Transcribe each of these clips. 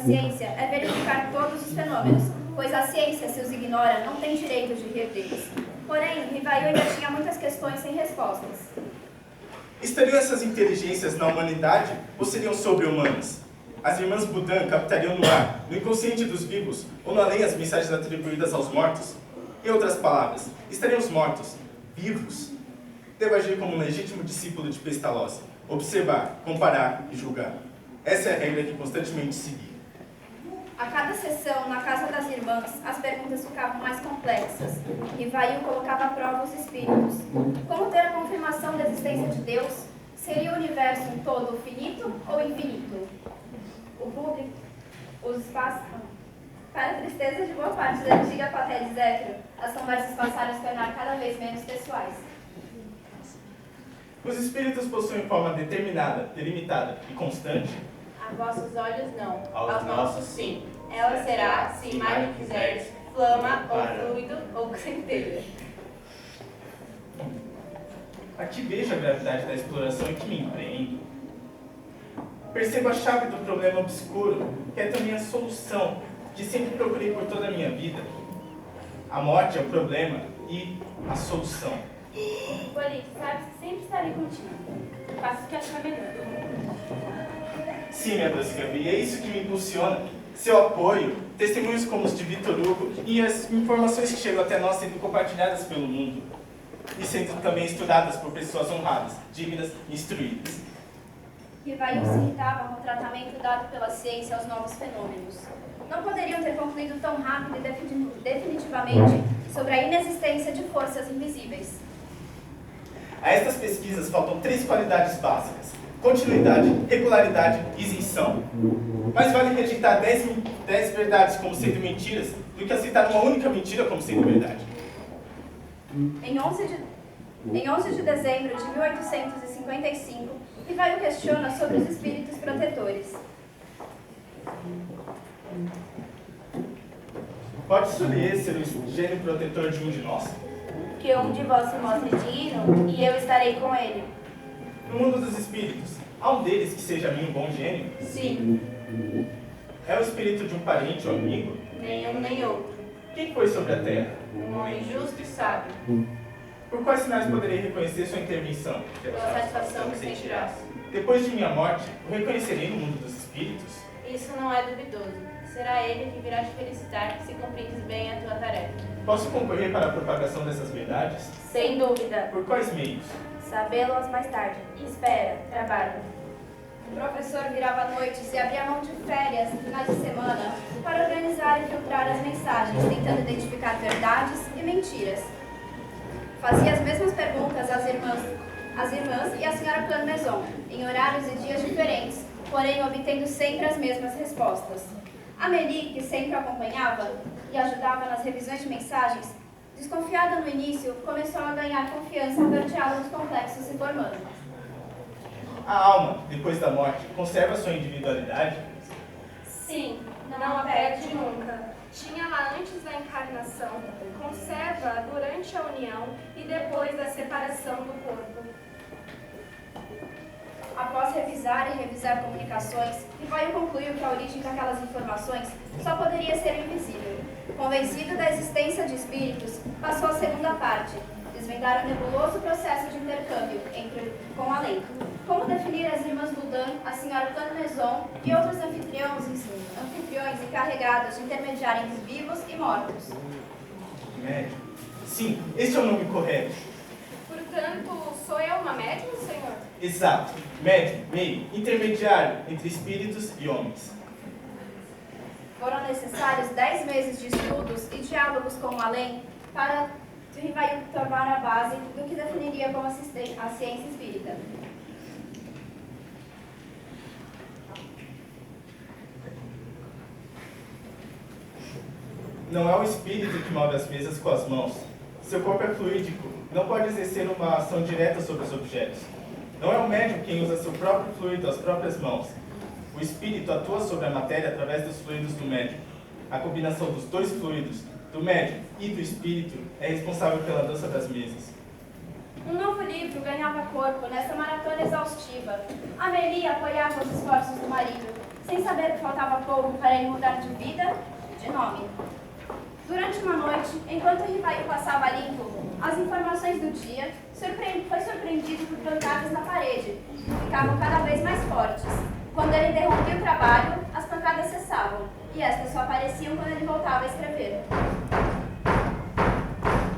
A ciência é verificar todos os fenômenos, pois a ciência, se os ignora, não tem direito de rir deles. Porém, Rivail ainda tinha muitas questões sem respostas. Estariam essas inteligências na humanidade ou seriam sobre-humanas? As irmãs Budan captariam no ar, no inconsciente dos vivos, ou no além as mensagens atribuídas aos mortos? Em outras palavras, estariam os mortos vivos? Devo agir como um legítimo discípulo de Pestalozzi, observar, comparar e julgar. Essa é a regra que constantemente segui. A cada sessão, na casa das irmãs, as perguntas ficavam mais complexas. Rivail colocava à prova os espíritos. Como ter a confirmação da existência de Deus? Seria o universo um todo finito ou infinito? O público, os espaços... Para a tristeza de boa parte da antiga plateia de Zéfiro, as conversas passaram a se tornar cada vez menos pessoais. Os espíritos possuem forma determinada, delimitada e constante? A vossos olhos não, Aos nossos sim. Ela será, se imagem quiseres, flama ou fluido ou centelha. Aqui vejo a gravidade da exploração em que me empreendo. Percebo a chave do problema obscuro, que é também a solução, que sempre procurei por toda a minha vida. A morte é o problema e a solução. Polito, sabes que sempre estarei contigo. Faça o que achar melhor. Sim, minha doce Gabi, é isso que me impulsiona. Seu apoio, testemunhos como os de Vitor Hugo e as informações que chegam até nós sendo compartilhadas pelo mundo e sendo também estudadas por pessoas honradas, dignas e instruídas. Rivail se irritava com o tratamento dado pela ciência aos novos fenômenos. Não poderiam ter concluído tão rápido e definitivamente sobre a inexistência de forças invisíveis. A estas pesquisas faltam 3 qualidades básicas: continuidade, regularidade e isenção. Mais vale rejeitar 10 verdades como sendo mentiras do que aceitar uma única mentira como sendo verdade. Em 11 de dezembro de 1855, Rivail questiona sobre os espíritos protetores. Pode escolher ser o gênio protetor de um de nós? Que um de vós se mostre digno, e eu estarei com ele. No mundo dos espíritos, há um deles que seja a mim um bom gênio? Sim, É o espírito de um parente ou amigo? nenhum nem outro. Quem foi sobre a terra? Um homem justo e sábio, Por quais sinais poderei reconhecer sua intervenção? pela satisfação que sentirás. Depois de minha morte, o reconhecerei no mundo dos espíritos? Isso não é duvidoso. Será ele que virá te felicitar se cumprirdes bem a tua tarefa. Posso concorrer para a propagação dessas verdades? Sem dúvida. Por quais meios? Sabê-las mais tarde. Espera, trabalha. O professor virava noites e abria mão de férias e finais de semana para organizar e filtrar as mensagens, tentando identificar verdades e mentiras. Fazia as mesmas perguntas às irmãs e à senhora Planmaison, em horários e dias diferentes, porém obtendo sempre as mesmas respostas. Amélie, que sempre o acompanhava e ajudava nas revisões de mensagens, desconfiada no início, começou a ganhar confiança ao ver diálogos complexos se formando. A alma, depois da morte, conserva sua individualidade? Sim, não a perde nunca. Tinha-la antes da encarnação, conserva durante a união e depois da separação do corpo. Após revisar e revisar comunicações, Rivail concluiu que a origem daquelas informações só poderia ser invisível. Convencido da existência de espíritos, passou à segunda parte, desvendar o nebuloso processo de intercâmbio com a lei. Como definir as irmãs Budan, a senhora Planmaison e outros anfitriões encarregados de intermediar entre vivos e mortos. Médium? Sim, este é o nome correto. Portanto, sou eu uma médium, senhor? Exato. Médium, meio, intermediário entre espíritos e homens. Foram necessários 10 meses de estudos e diálogos com o além para Rivail tornar a base do que definiria como a ciência espírita. Não é o espírito que move as mesas com as mãos. Seu corpo é fluídico, não pode exercer uma ação direta sobre os objetos. Não é o médium quem usa seu próprio fluido, as próprias mãos. O espírito atua sobre a matéria através dos fluidos do médium. A combinação dos dois fluidos, do médium e do espírito, é responsável pela dança das mesas. Um novo livro ganhava corpo nessa maratona exaustiva. Amélie apoiava os esforços do marido, sem saber que faltava pouco para ele mudar de vida, de nome. Durante uma noite, enquanto o Rivail passava limpo as informações do dia, foi surpreendido por pancadas na parede, que ficavam cada vez mais fortes. Quando ele interrompia o trabalho, as pancadas cessavam, e estas só apareciam quando ele voltava a escrever.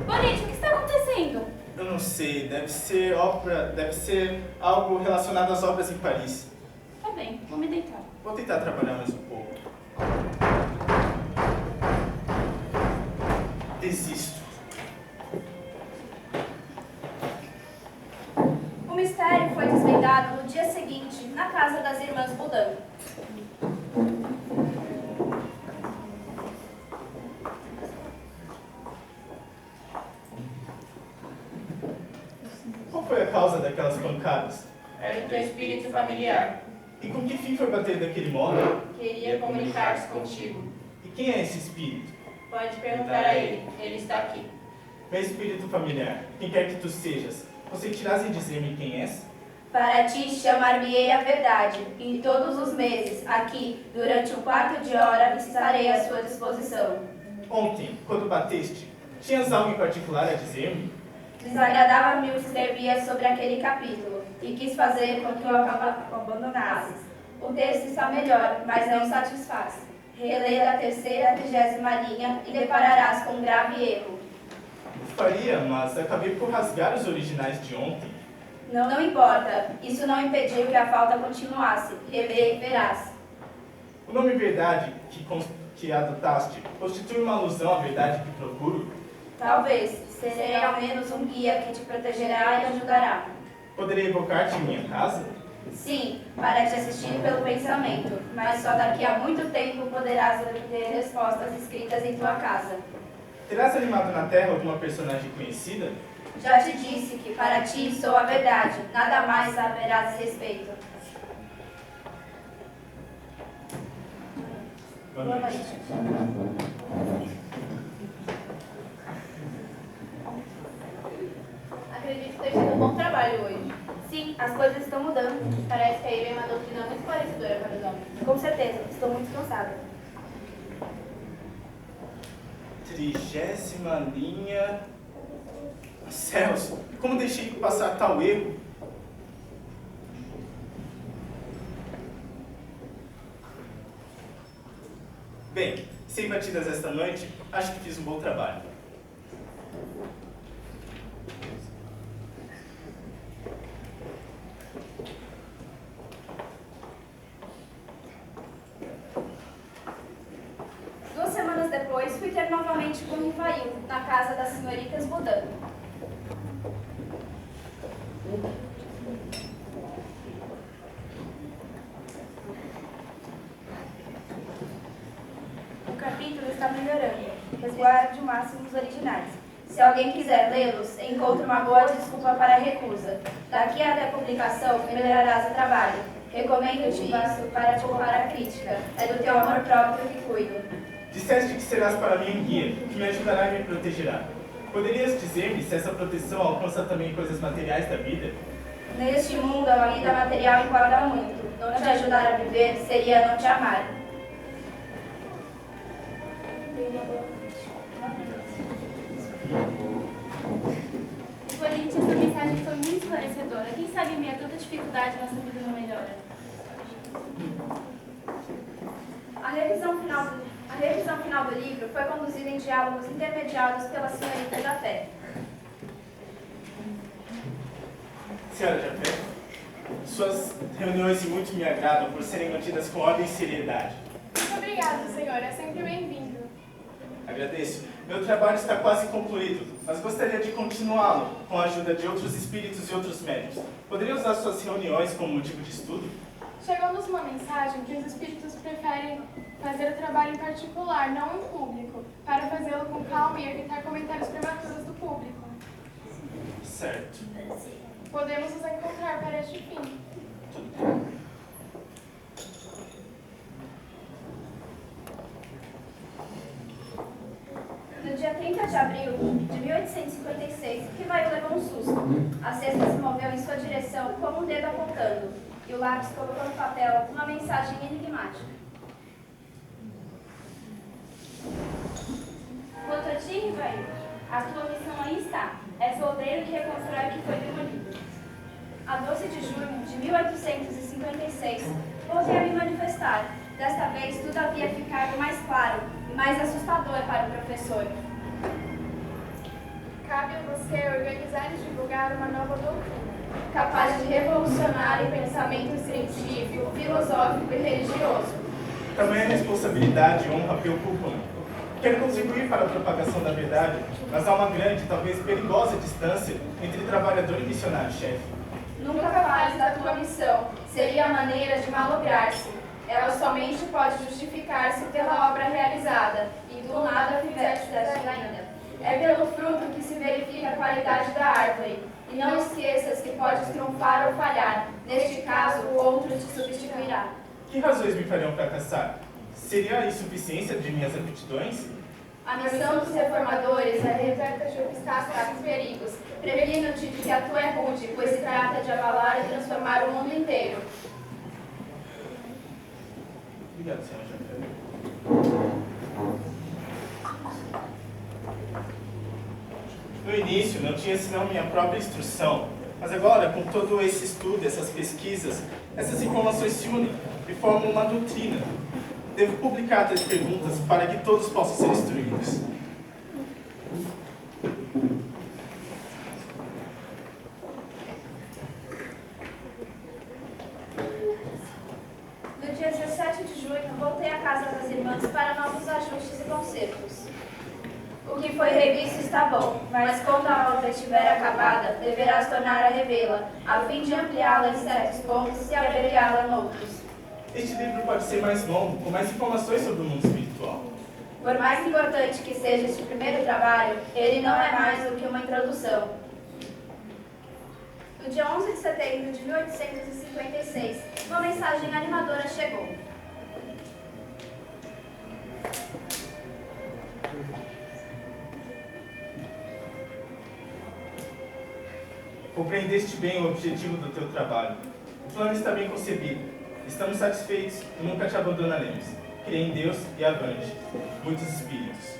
Bonito, o que está acontecendo? Eu não sei, deve ser algo relacionado às obras em Paris. Tá bem, vou me deitar. Vou tentar trabalhar mais um pouco. Desisto. O mistério foi desvendado no dia seguinte, na casa das irmãs Boudin. Qual foi a causa daquelas pancadas? Era o teu espírito familiar. E com que fim foi bater daquele modo? Queria comunicar-se contigo. E quem é esse espírito? Pode perguntar a ele. Ele está aqui. Meu espírito familiar, quem quer que tu sejas, consentirás em dizer-me quem és? Para ti chamar-me-ei a verdade, e todos os meses, aqui, durante um quarto de hora, estarei à sua disposição. Ontem, quando bateste, tinhas algo em particular a dizer-me? Desagradava-me o que escrevia sobre aquele capítulo, e quis fazer com que eu abandonasses. O texto está melhor, mas não satisfaz. Releia da 3ª à 30ª linha e depararás com um grave erro. Faria, mas acabei por rasgar os originais de ontem. Não importa, isso não impediu que a falta continuasse. Relê e verás. O nome verdade que adotaste constitui uma alusão à verdade que procuro? Talvez, serei ao menos um guia que te protegerá e ajudará. Poderei evocar-te em minha casa? Sim, para te assistir pelo pensamento, mas só daqui a muito tempo poderás obter respostas escritas em tua casa. Terás animado na Terra alguma personagem conhecida? Já te disse que para ti sou a verdade, nada mais haverá a respeito. Boa noite. Acredito ter tido um bom trabalho hoje. Sim, as coisas estão mudando. Parece que aí vem uma doutrina muito esclarecedora para os homens. Com certeza, estou muito cansada. 30ª linha... Céus, como deixei passar tal erro? Bem, sem batidas esta noite, acho que fiz um bom trabalho. Duas semanas depois, fui ter novamente com o Rivail, na casa das senhoritas Boudin. O capítulo está melhorando. Resguarde o máximo os originais. Se alguém quiser lê-los, encontre uma boa desculpa para a recusa. Daqui até a publicação, melhorarás o trabalho. Recomendo-te isso para poupar a crítica. É do teu amor próprio que cuido. Disseste que serás para mim um guia, que me ajudará e me protegerá. Poderias dizer-me se essa proteção alcança também coisas materiais da vida? Neste mundo, a vida material importa muito. Não te ajudar a viver seria não te amar. Polite, essa mensagem foi muito esclarecedora. Quem sabe minha tanta dificuldade nossa vida não melhora. A revisão final do livro foi conduzida em diálogos intermediados pela senhorita Jafé. Senhora Jafé, suas reuniões muito me agradam por serem mantidas com ordem e seriedade. Muito obrigada, senhor. É sempre bem-vindo. Agradeço. Meu trabalho está quase concluído, mas gostaria de continuá-lo com a ajuda de outros espíritos e outros médios. Poderia usar suas reuniões como motivo de estudo? Chegou-nos uma mensagem que os espíritos preferem fazer o trabalho em particular, não em público, para fazê-lo com calma e evitar comentários prematuros do público. Certo. Podemos nos encontrar para este fim. Tudo bem. No dia 30 de abril de 1856, Rivail levou um susto. A cesta se moveu em sua direção como um dedo apontando. e o lápis colocou no papel uma mensagem enigmática. Quanto a ti, Rivaí, a tua missão aí está. És o obreiro que reconstrói o que foi demolido. A 12 de junho de 1856, voltei a me manifestar. Desta vez, tudo havia ficado mais claro e mais assustador para o professor. Cabe a você organizar e divulgar uma nova doutrina, Capaz de revolucionar o pensamento científico, filosófico e religioso. Tamanha responsabilidade e honra preocupam-me. Quero contribuir para a propagação da verdade, mas há uma grande, talvez perigosa distância entre trabalhador e missionário-chefe. Nunca fales da tua missão, seria a maneira de malograr-se. Ela somente pode justificar-se pela obra realizada, e tu nada fizeste ainda. É pelo fruto que se verifica a qualidade da árvore. E não esqueças que podes triunfar ou falhar. Neste caso, o outro te substituirá. Que razões me fariam fracassar? Seria a insuficiência de minhas aptidões? A missão dos reformadores é repleta de obstáculos e perigos. Previno-te de que a tua é rude, pois se trata de abalar e transformar o mundo inteiro. Obrigado, senhor Jafé. No início, não tinha senão minha própria instrução, mas agora, com todo esse estudo, essas pesquisas, essas informações se unem e formam uma doutrina. Devo publicar tais perguntas para que todos possam ser instruídos. No dia 17 de junho, voltei à casa das irmãs para novos ajustes e consertos. O que foi revisto está bom, mas quando a obra estiver acabada, deverás tornar a revê-la, a fim de ampliá-la em certos pontos e abreviá-la noutros. Este livro pode ser mais longo, com mais informações sobre o mundo espiritual. Por mais importante que seja este primeiro trabalho, ele não é mais do que uma introdução. No dia 11 de setembro de 1856, uma mensagem animadora chegou. Compreendeste bem o objetivo do teu trabalho. O plano está bem concebido. Estamos satisfeitos e nunca te abandonaremos. Crê em Deus e avante. Muitos espíritos.